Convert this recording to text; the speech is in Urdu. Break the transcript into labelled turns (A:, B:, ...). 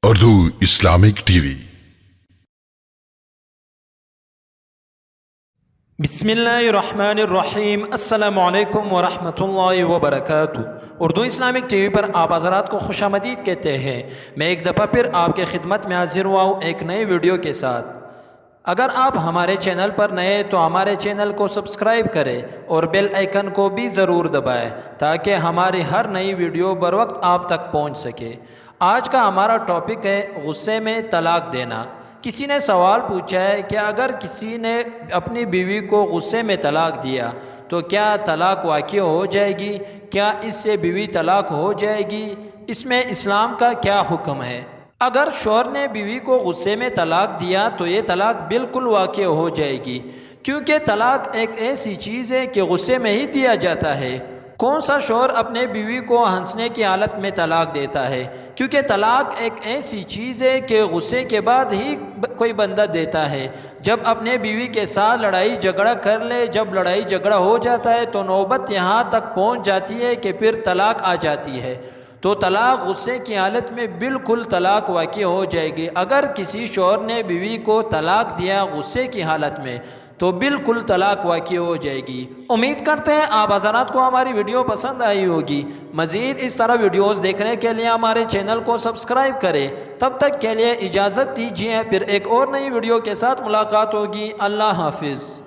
A: Urdu Islamic T V.
B: بسم اللہ الرحمن الرحیم۔ السلام علیکم ورحمۃ اللہ وبرکاتہ۔ اردو اسلامک ٹی وی پر آپ حضرات کو خوش آمدید کہتے ہیں۔ میں ایک دفعہ پھر آپ کے خدمت میں حاضر ہوا ہوں ایک نئے ویڈیو کے ساتھ۔ اگر آپ ہمارے چینل پر نئے تو ہمارے چینل کو سبسکرائب کریں اور بیل آئیکن کو بھی ضرور دبائیں تاکہ ہماری ہر نئی ویڈیو بر وقت آپ تک پہنچ سکے۔ آج کا ہمارا ٹاپک ہے غصے میں طلاق دینا۔ کسی نے سوال پوچھا ہے کہ اگر کسی نے اپنی بیوی کو غصے میں طلاق دیا تو کیا طلاق واقع ہو جائے گی؟ کیا اس سے بیوی طلاق ہو جائے گی؟ اس میں اسلام کا کیا حکم ہے؟ اگر شوہر نے بیوی کو غصے میں طلاق دیا تو یہ طلاق بالکل واقع ہو جائے گی، کیونکہ طلاق ایک ایسی چیز ہے کہ غصے میں ہی دیا جاتا ہے۔ کون سا شوہر اپنے بیوی کو ہنسنے کی حالت میں طلاق دیتا ہے؟ کیونکہ طلاق ایک ایسی چیز ہے کہ غصے کے بعد ہی کوئی بندہ دیتا ہے۔ جب اپنے بیوی کے ساتھ لڑائی جھگڑا کر لے، جب لڑائی جھگڑا ہو جاتا ہے تو نوبت یہاں تک پہنچ جاتی ہے کہ پھر طلاق آ جاتی ہے، تو طلاق غصے کی حالت میں بالکل طلاق واقع ہو جائے گی۔ اگر کسی شوہر نے بیوی کو طلاق دیا غصے کی حالت میں تو بالکل طلاق واقع ہو جائے گی۔ امید کرتے ہیں آپ حضرات کو ہماری ویڈیو پسند آئی ہوگی۔ مزید اس طرح ویڈیوز دیکھنے کے لیے ہمارے چینل کو سبسکرائب کریں۔ تب تک کے لیے اجازت دیجیے، پھر ایک اور نئی ویڈیو کے ساتھ ملاقات ہوگی۔ اللہ حافظ۔